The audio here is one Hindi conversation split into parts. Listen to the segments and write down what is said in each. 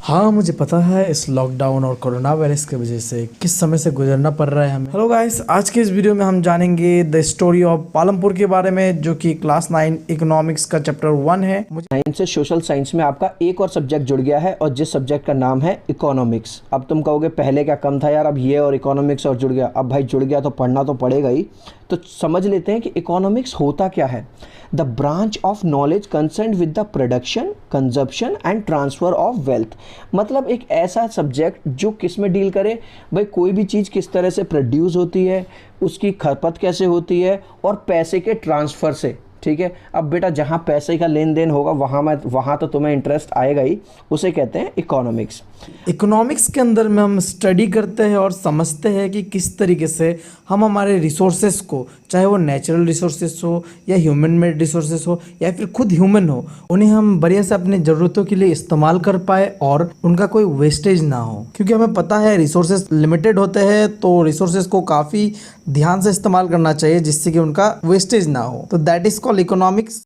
हाँ, मुझे पता है इस लॉकडाउन और कोरोना वायरस की वजह से किस समय से गुजरना पड़ रहा है हमें। हेलो गाइस, आज के इस वीडियो में हम जानेंगे द स्टोरी ऑफ पालमपुर के बारे में, जो कि क्लास 9 इकोनॉमिक्स का चैप्टर 1 है। साइंस से सोशल साइंस में आपका एक और सब्जेक्ट जुड़ गया है, और जिस सब्जेक्ट का नाम है इकोनॉमिक्स। अब तुम कहोगे पहले क्या कम था यार, अब ये और इकोनॉमिक्स और जुड़ गया। अब भाई जुड़ गया तो पढ़ना तो पड़ेगा ही। तो समझ लेते हैं कि इकोनॉमिक्स होता क्या है। The branch of knowledge concern with the production, consumption and transfer of wealth. मतलब एक ऐसा सब्जेक्ट जो किस में डील करे, भाई कोई भी चीज़ किस तरह से प्रोड्यूस होती है, उसकी खपत कैसे होती है, और पैसे के ट्रांसफ़र से। ठीक है, अब बेटा जहाँ पैसे का लेन देन होगा वहाँ तो तुम्हें इंटरेस्ट आएगा ही, उसे कहते हैं इकोनॉमिक्स। इकोनॉमिक्स के अंदर में हम स्टडी करते हैं और समझते हैं कि किस तरीके से हम हमारे रिसोर्सेस को, चाहे वो नेचुरल रिसोर्सेस हो या ह्यूमन मेड रिसोर्सेस हो या फिर खुद ह्यूमन हो, उन्हें हम बढ़िया से अपनी ज़रूरतों के लिए इस्तेमाल कर पाए और उनका कोई वेस्टेज ना हो। क्योंकि हमें पता है रिसोर्सेस लिमिटेड होते हैं, तो रिसोर्सेस को काफ़ी ध्यान से इस्तेमाल करना चाहिए जिससे कि उनका वेस्टेज ना हो। तो दैट इज़ कॉल्ड इकोनॉमिक्स।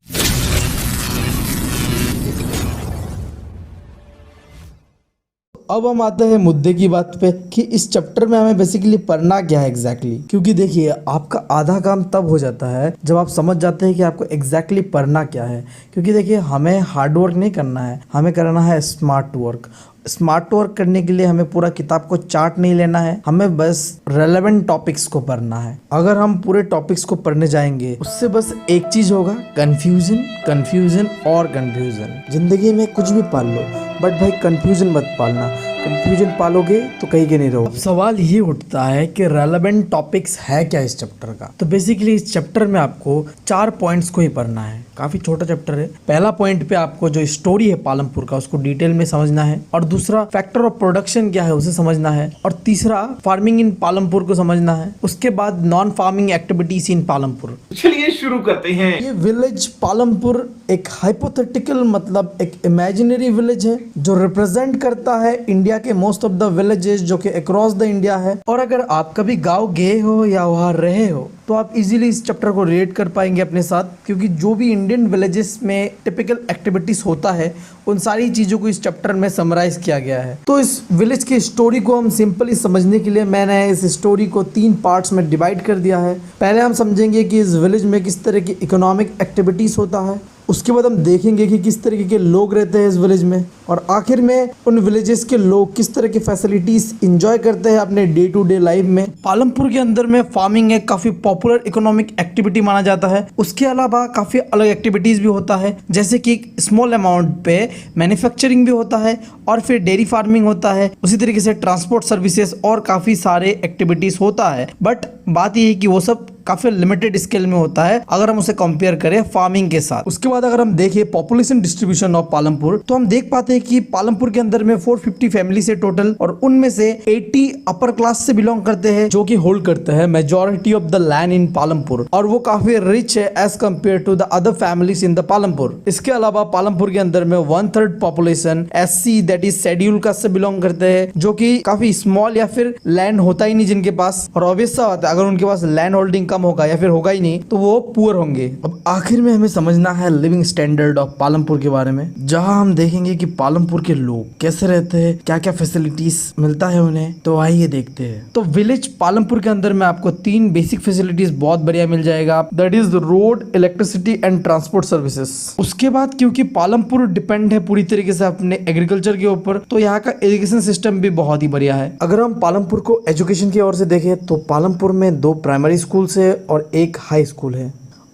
अब हम आते हैं मुद्दे की बात पे कि इस चैप्टर में हमें बेसिकली पढ़ना क्या है एग्जैक्टली। क्योंकि देखिए, आपका आधा काम तब हो जाता है जब आप समझ जाते हैं कि आपको एग्जैक्टली पढ़ना क्या है। क्योंकि देखिए, हमें हार्ड वर्क नहीं करना है, हमें करना है स्मार्ट वर्क। स्मार्ट वर्क करने के लिए हमें पूरा किताब को चार्ट नहीं लेना है, हमें बस रेलेवेंट टॉपिक्स को पढ़ना है। अगर हम पूरे टॉपिक्स को पढ़ने जाएंगे, उससे बस एक चीज होगा, कंफ्यूजन, कंफ्यूजन और कंफ्यूजन। जिंदगी में कुछ भी पाल लो, बट भाई कंफ्यूजन मत पालना। कंफ्यूजन पालोगे तो कहीं के नहीं रहो। अब सवाल ये उठता है कि रेलेवेंट टॉपिक्स है क्या इस चैप्टर का। तो बेसिकली इस चैप्टर में आपको 4 पॉइंट्स को ही पढ़ना है। काफी छोटा चैप्टर है। पहला पॉइंट पे आपको जो स्टोरी है पालमपुर का, उसको डिटेल में समझना है। और दूसरा, फैक्टर ऑफ प्रोडक्शन क्या है उसे समझना है। और तीसरा, फार्मिंग इन पालमपुर को समझना है। उसके बाद non farming activities in Palampur. चलिए शुरू करते हैं। ये विलेज पालमपुर एक हाइपोथेटिकल, मतलब एक इमेजिनरी विलेज है जो रिप्रेजेंट करता है इंडिया के मोस्ट ऑफ द विलेजेस जो कि अक्रॉस द इंडिया है। और अगर आप कभी गांव गए हो या वहां रहे हो तो आप इजीली इस चैप्टर को रिलेट कर पाएंगे अपने साथ। क्योंकि जो भी इंडियन विलेजेस में टिपिकल एक्टिविटीज होता है, उन सारी चीज़ों को इस चैप्टर में समराइज किया गया है। तो इस विलेज की स्टोरी को हम सिंपली समझने के लिए मैंने इस स्टोरी को 3 पार्ट्स में डिवाइड कर दिया है। पहले हम समझेंगे कि इस विलेज में किस तरह की इकोनॉमिक एक्टिविटीज़ होता है। उसके बाद हम देखेंगे कि किस तरीके के लोग रहते हैं इस विलेज में। और आखिर में उन विलेजेस के लोग किस तरह की फैसिलिटीज इंजॉय करते हैं अपने डे टू डे लाइफ में। पालमपुर के अंदर में फार्मिंग एक काफ़ी पॉपुलर इकोनॉमिक एक्टिविटी माना जाता है। उसके अलावा काफ़ी अलग एक्टिविटीज़ भी होता है, जैसे कि स्मॉल अमाउंट पे मैन्युफैक्चरिंग भी होता है, और फिर डेयरी फार्मिंग होता है। उसी तरीके से ट्रांसपोर्ट सर्विसेज और काफ़ी सारे एक्टिविटीज़ होता है। बट बात यह है कि वो सब काफ़ी लिमिटेड स्केल में होता है अगर हम उसे कंपेयर करें फार्मिंग के साथ। उसके बाद अगर हम देखें पॉपुलेशन डिस्ट्रीब्यूशन ऑफ पालमपुर, तो हम देख पाते हैं कि पालमपुर के अंदर में 450 फैमिली से टोटल, और उनमें से 80 अपर क्लास से बिलोंग करते हैं, जो कि होल्ड करते हैं majority of the land in Palampur. और वो काफी रिच है as compare to the other families in the Palampur. इसके अलावा पालमपुर के अंदर में 1/3 population SC that is schedule caste से बिलोंग करते हैं, जो कि काफी स्मॉल या फिर लैंड होता ही नहीं जिनके पास। और ऑब्वियस सा बात है, अगर उनके पास लैंड होल्डिंग कम होगा या फिर होगा ही नहीं तो वो पुअर होंगे। अब आखिर में हमें समझना है लिविंग स्टैंडर्ड ऑफ पालमपुर के बारे में, जहां हम देखेंगे कि पालमपुर के लोग कैसे रहते हैं, क्या क्या फैसिलिटीज मिलता है उन्हें। तो आइए देखते हैं। तो विलेज पालमपुर के अंदर में आपको 3 बेसिक फैसिलिटीज बहुत बढ़िया मिल जाएगा, that is road, electricity and transport services. उसके बाद क्योंकि पालमपुर डिपेंड है पूरी तरीके से अपने एग्रीकल्चर के ऊपर, तो यहाँ का इरिगेशन सिस्टम भी बहुत ही बढ़िया है। अगर हम पालमपुर को एजुकेशन की ओर से देखें तो पालमपुर में 2 प्राइमरी स्कूल्स है और एक हाई स्कूल है।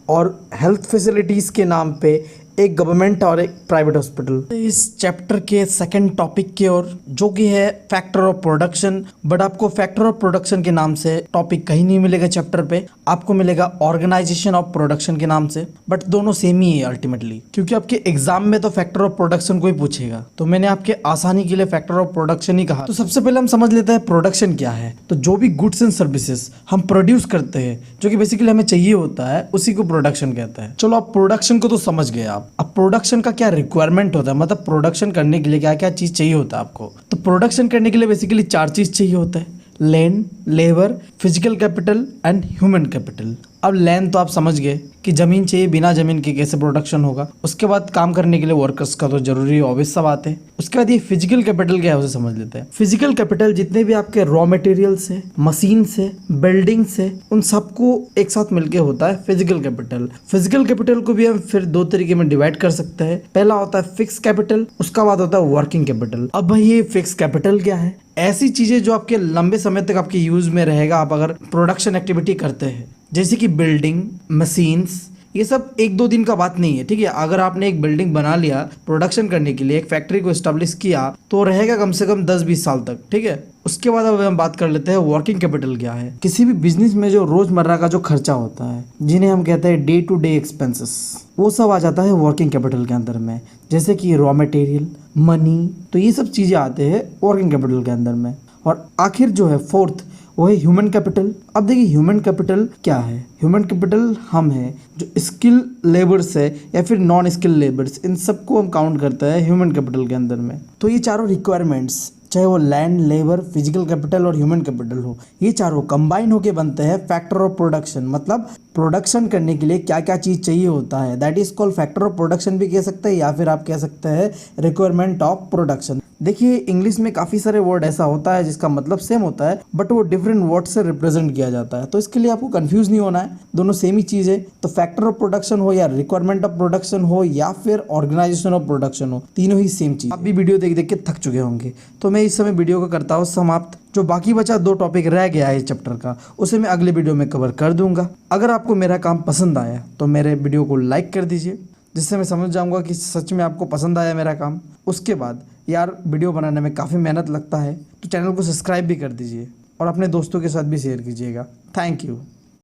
और हेल्थ फैसिलिटीज़ के नाम पे एक गवर्नमेंट और एक प्राइवेट हॉस्पिटल। इस चैप्टर के सेकंड टॉपिक की ओर, जो कि है फैक्टर ऑफ प्रोडक्शन। बट आपको फैक्टर ऑफ प्रोडक्शन के नाम से टॉपिक कहीं नहीं मिलेगा चैप्टर पे, आपको मिलेगा ऑर्गेनाइजेशन ऑफ प्रोडक्शन के नाम से। बट दोनों सेम ही है अल्टीमेटली, क्योंकि आपके एग्जाम में तो फैक्टर ऑफ प्रोडक्शन को ही पूछेगा, तो मैंने आपके आसानी के लिए फैक्टर ऑफ प्रोडक्शन ही कहा। तो सबसे पहले हम समझ लेते हैं प्रोडक्शन क्या है। तो जो भी गुड्स एंड सर्विसेज हम प्रोड्यूस करते हैं, जो कि बेसिकली हमें चाहिए होता है, उसी को प्रोडक्शन कहते हैं। चलो आप प्रोडक्शन को तो समझ गए आप। अब प्रोडक्शन का क्या रिक्वायरमेंट होता है, मतलब प्रोडक्शन करने के लिए क्या क्या चीज चाहिए होता है आपको। तो प्रोडक्शन करने के लिए बेसिकली 4 चीज चाहिए होता है, land, labour, physical capital and human capital. अब लैंड तो आप समझ गए कि जमीन चाहिए, बिना जमीन के कैसे प्रोडक्शन होगा। उसके बाद काम करने के लिए वर्कर्स का तो जरूरी ऑब्वियस सा बात है। उसके बाद ये फिजिकल कैपिटल क्या है उसे समझ लेते हैं। फिजिकल कैपिटल जितने भी आपके रॉ मटेरियल्स है, मशीन्स है, बिल्डिंग्स है, उन सबको एक साथ मिलके होता है फिजिकल कैपिटल। फिजिकल कैपिटल को भी हम फिर दो तरीके में डिवाइड कर सकते हैं। पहला होता है फिक्स कैपिटल, उसका बाद होता है वर्किंग कैपिटल। अब भाई ये फिक्स कैपिटल क्या है? ऐसी चीजें जो आपके लंबे समय तक आपके यूज में रहेगा आप अगर प्रोडक्शन एक्टिविटी करते हैं, जैसे कि बिल्डिंग, मशीन्स, ये सब एक दो दिन का बात नहीं है, ठीक है। अगर आपने एक बिल्डिंग बना लिया प्रोडक्शन करने के लिए, एक फैक्ट्री को एस्टेब्लिश किया, तो रहेगा कम से कम 10-20 साल तक, ठीक है। उसके बाद अब हम बात कर लेते हैं वर्किंग कैपिटल क्या है। किसी भी बिजनेस में जो रोजमर्रा का जो खर्चा होता है, जिन्हें हम कहते हैं डे टू डे एक्सपेंसेस, वो सब आ जाता है वर्किंग कैपिटल के अंदर में। जैसे कि रॉ मटेरियल, मनी, तो ये सब चीजें आते हैं वर्किंग कैपिटल के अंदर में। और आखिर जो है फोर्थ, वो है ह्यूमन कैपिटल। अब देखिए ह्यूमन कैपिटल क्या है। ह्यूमन कैपिटल हम हैं जो स्किल लेबर्स है या फिर नॉन स्किल लेबर्स, इन सबको हम काउंट करते हैं ह्यूमन कैपिटल के अंदर में। तो ये चारों रिक्वायरमेंट्स, चाहे वो लैंड, लेबर, फिजिकल कैपिटल और ह्यूमन कैपिटल हो, ये चारों कंबाइन होके बनते हैं फैक्टर ऑफ प्रोडक्शन। मतलब प्रोडक्शन करने के लिए क्या क्या चीज़ चाहिए होता है, that is called factor of production भी कह सकते हैं, या फिर आप कह सकते हैं रिक्वायरमेंट ऑफ प्रोडक्शन। देखिए इंग्लिश में काफ़ी सारे वर्ड ऐसा होता है जिसका मतलब सेम होता है बट वो डिफरेंट वर्ड से रिप्रेजेंट किया जाता है, तो इसके लिए आपको कंफ्यूज नहीं होना है, दोनों सेम ही चीज़ है। तो फैक्टर ऑफ प्रोडक्शन हो या रिक्वायरमेंट ऑफ प्रोडक्शन हो या फिर ऑर्गेनाइजेशन ऑफ प्रोडक्शन हो, तीनों ही सेम चीज़। आप भी वीडियो देख देख के थक चुके होंगे, तो मैं इस समय वीडियो को करता हूँ समाप्त। जो बाकी बचा 2 टॉपिक रह गया है इस चैप्टर का, उसे मैं अगले वीडियो में कवर कर दूंगा। अगर आपको मेरा काम पसंद आया तो मेरे वीडियो को लाइक कर दीजिए, जिससे मैं समझ जाऊंगा कि सच में आपको पसंद आया मेरा काम। उसके बाद यार वीडियो बनाने में काफ़ी मेहनत लगता है, तो चैनल को सब्सक्राइब भी कर दीजिए और अपने दोस्तों के साथ भी शेयर कीजिएगा। Thank you.